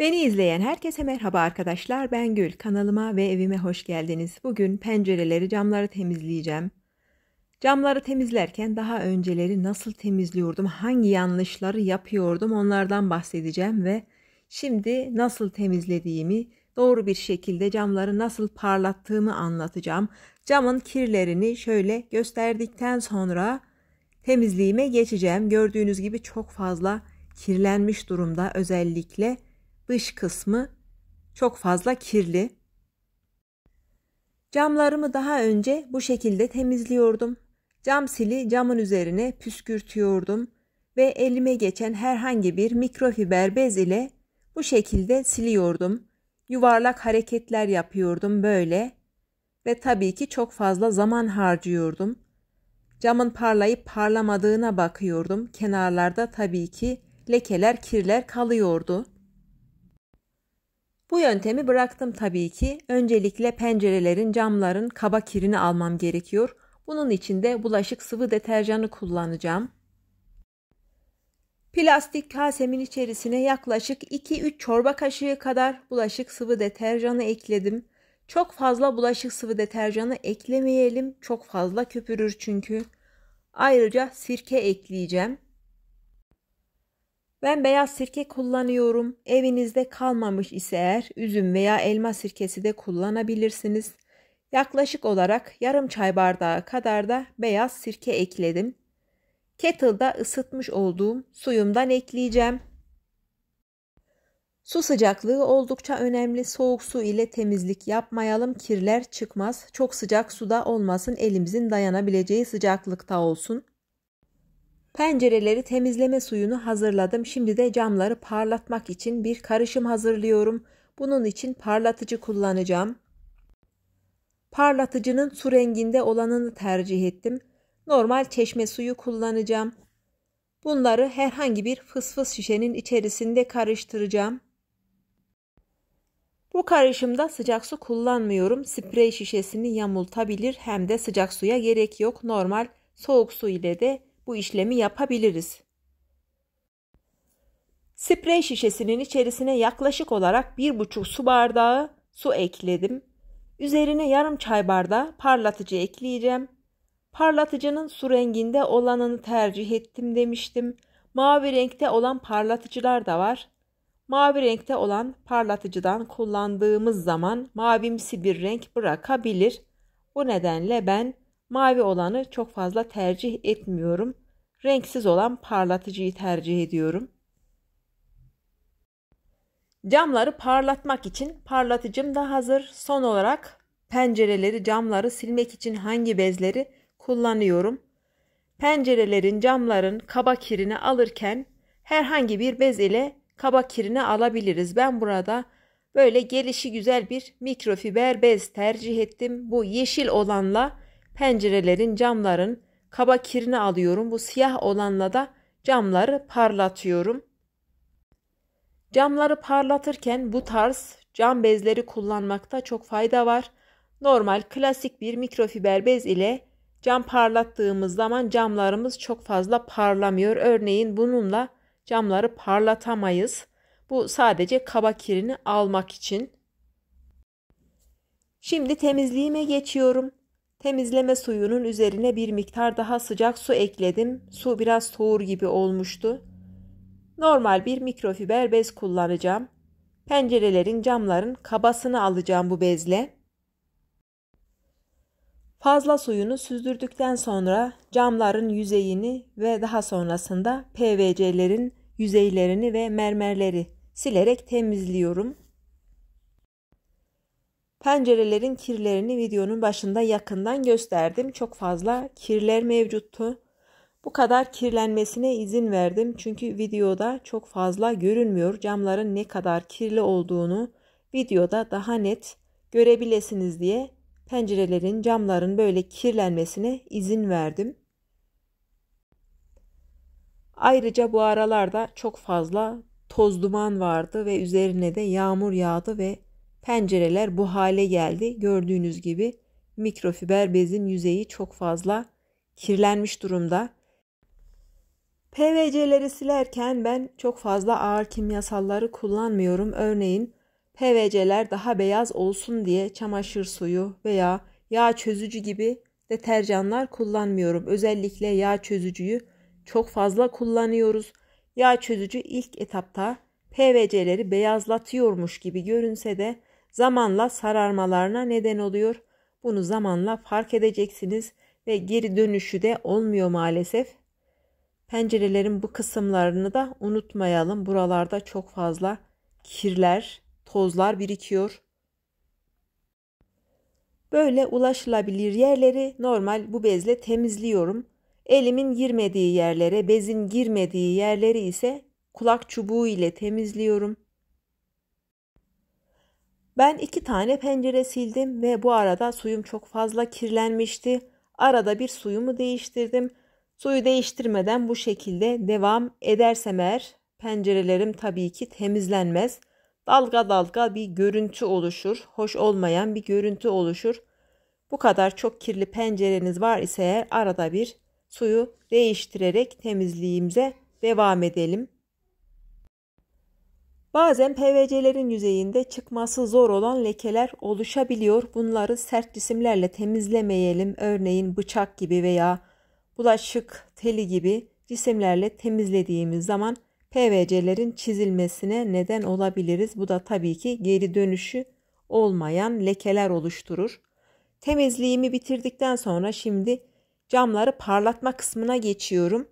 Beni izleyen herkese merhaba arkadaşlar. Ben Gül. Kanalıma ve evime hoş geldiniz. Bugün pencereleri, camları temizleyeceğim. Camları temizlerken daha önceleri nasıl temizliyordum, hangi yanlışları yapıyordum onlardan bahsedeceğim ve şimdi nasıl temizlediğimi, doğru bir şekilde camları nasıl parlattığımı anlatacağım. Camın kirlerini şöyle gösterdikten sonra temizliğime geçeceğim. Gördüğünüz gibi çok fazla kirlenmiş durumda, özellikle dış kısmı çok fazla kirli. Camlarımı daha önce bu şekilde temizliyordum. Cam sili camın üzerine püskürtüyordum ve elime geçen herhangi bir mikrofiber bez ile bu şekilde siliyordum. Yuvarlak hareketler yapıyordum böyle ve tabii ki çok fazla zaman harcıyordum. Camın parlayıp parlamadığına bakıyordum. Kenarlarda tabii ki lekeler, kirler kalıyordu. Bu yöntemi bıraktım tabii ki. Öncelikle pencerelerin, camların kaba kirini almam gerekiyor. Bunun için de bulaşık sıvı deterjanı kullanacağım. Plastik kasemin içerisine yaklaşık 2-3 çorba kaşığı kadar bulaşık sıvı deterjanı ekledim. Çok fazla bulaşık sıvı deterjanı eklemeyelim. Çok fazla köpürür çünkü. Ayrıca sirke ekleyeceğim. Ben beyaz sirke kullanıyorum. Evinizde kalmamış ise eğer üzüm veya elma sirkesi de kullanabilirsiniz. Yaklaşık olarak yarım çay bardağı kadar da beyaz sirke ekledim. Kettle'da ısıtmış olduğum suyumdan ekleyeceğim. Su sıcaklığı oldukça önemli. Soğuk su ile temizlik yapmayalım, kirler çıkmaz. Çok sıcak suda olmasın, elimizin dayanabileceği sıcaklıkta olsun. Pencereleri temizleme suyunu hazırladım. Şimdi de camları parlatmak için bir karışım hazırlıyorum. Bunun için parlatıcı kullanacağım. Parlatıcının su renginde olanını tercih ettim. Normal çeşme suyu kullanacağım. Bunları herhangi bir fısfıs şişenin içerisinde karıştıracağım. Bu karışımda sıcak su kullanmıyorum. Sprey şişesini yamultabilir, hem de sıcak suya gerek yok. Normal soğuk su ile de bu işlemi yapabiliriz. Sprey şişesinin içerisine yaklaşık olarak 1,5 su bardağı su ekledim. Üzerine yarım çay bardağı parlatıcı ekleyeceğim. Parlatıcının su renginde olanını tercih ettim demiştim. Mavi renkte olan parlatıcılar da var. Mavi renkte olan parlatıcıdan kullandığımız zaman mavimsi bir renk bırakabilir. Bu nedenle ben mavi olanı çok fazla tercih etmiyorum. Renksiz olan parlatıcıyı tercih ediyorum. Camları parlatmak için parlatıcım da hazır. Son olarak pencereleri, camları silmek için hangi bezleri kullanıyorum? Pencerelerin, camların kaba kirini alırken herhangi bir bez ile kaba kirini alabiliriz. Ben burada böyle gelişi güzel bir mikrofiber bez tercih ettim. Bu yeşil olanla pencerelerin, camların kaba kirini alıyorum. Bu siyah olanla da camları parlatıyorum. Camları parlatırken bu tarz cam bezleri kullanmakta çok fayda var. Normal klasik bir mikrofiber bez ile cam parlattığımız zaman camlarımız çok fazla parlamıyor. Örneğin bununla camları parlatamayız. Bu sadece kaba kirini almak için. Şimdi temizliğime geçiyorum. Temizleme suyunun üzerine bir miktar daha sıcak su ekledim. Su biraz soğur gibi olmuştu. Normal bir mikrofiber bez kullanacağım. Pencerelerin, camların kabasını alacağım bu bezle. Fazla suyunu süzdürdükten sonra camların yüzeyini ve daha sonrasında PVC'lerin yüzeylerini ve mermerleri silerek temizliyorum. Pencerelerin kirlerini videonun başında yakından gösterdim. Çok fazla kirler mevcuttu. Bu kadar kirlenmesine izin verdim çünkü videoda çok fazla görünmüyor. Camların ne kadar kirli olduğunu videoda daha net görebilesiniz diye pencerelerin, camların böyle kirlenmesine izin verdim. Ayrıca bu aralarda çok fazla toz duman vardı ve üzerine de yağmur yağdı ve pencereler bu hale geldi. Gördüğünüz gibi mikrofiber bezin yüzeyi çok fazla kirlenmiş durumda. PVC'leri silerken ben çok fazla ağır kimyasalları kullanmıyorum. Örneğin PVC'ler daha beyaz olsun diye çamaşır suyu veya yağ çözücü gibi deterjanlar kullanmıyorum. Özellikle yağ çözücüyü çok fazla kullanıyoruz. Yağ çözücü ilk etapta PVC'leri beyazlatıyormuş gibi görünse de zamanla sararmalarına neden oluyor. Bunu zamanla fark edeceksiniz ve geri dönüşü de olmuyor maalesef. Pencerelerin bu kısımlarını da unutmayalım. Buralarda çok fazla kirler, tozlar birikiyor. Böyle ulaşılabilir yerleri normal bu bezle temizliyorum. Elimin girmediği yerlere, bezin girmediği yerleri ise kulak çubuğu ile temizliyorum. Ben 2 tane pencere sildim ve bu arada suyum çok fazla kirlenmişti. Arada bir suyumu değiştirdim. Suyu değiştirmeden bu şekilde devam edersem eğer pencerelerim tabii ki temizlenmez. Dalga dalga bir görüntü oluşur. Hoş olmayan bir görüntü oluşur. Bu kadar çok kirli pencereniz var ise eğer arada bir suyu değiştirerek temizliğimize devam edelim. Bazen PVC'lerin yüzeyinde çıkması zor olan lekeler oluşabiliyor. Bunları sert cisimlerle temizlemeyelim. Örneğin bıçak gibi veya bulaşık teli gibi cisimlerle temizlediğimiz zaman PVC'lerin çizilmesine neden olabiliriz. Bu da tabii ki geri dönüşü olmayan lekeler oluşturur. Temizliğimi bitirdikten sonra şimdi camları parlatma kısmına geçiyorum.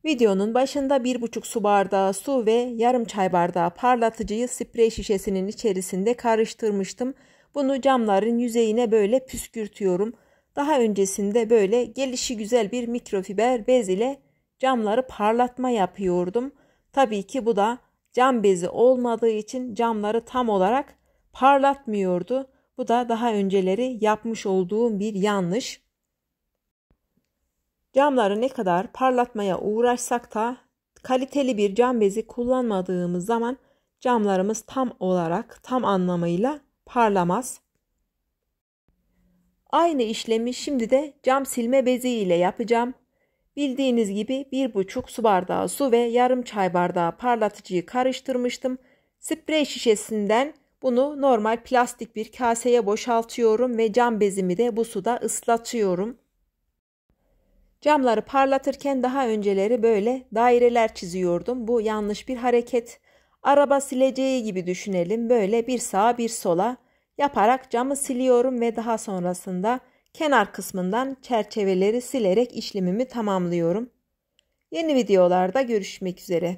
Videonun başında 1,5 su bardağı su ve yarım çay bardağı parlatıcıyı sprey şişesinin içerisinde karıştırmıştım. Bunu camların yüzeyine böyle püskürtüyorum. Daha öncesinde böyle gelişigüzel bir mikrofiber bez ile camları parlatma yapıyordum. Tabii ki bu da cam bezi olmadığı için camları tam olarak parlatmıyordu. Bu da daha önceleri yapmış olduğum bir yanlış. Camları ne kadar parlatmaya uğraşsak da kaliteli bir cam bezi kullanmadığımız zaman camlarımız tam olarak, tam anlamıyla parlamaz. Aynı işlemi şimdi de cam silme bezi ile yapacağım. Bildiğiniz gibi 1,5 su bardağı su ve yarım çay bardağı parlatıcıyı karıştırmıştım. Sprey şişesinden bunu normal plastik bir kaseye boşaltıyorum ve cam bezimi de bu suda ıslatıyorum. Camları parlatırken daha önceleri böyle daireler çiziyordum. Bu yanlış bir hareket. Araba sileceği gibi düşünelim. Böyle bir sağa bir sola yaparak camı siliyorum ve daha sonrasında kenar kısmından çerçeveleri silerek işlemimi tamamlıyorum. Yeni videolarda görüşmek üzere.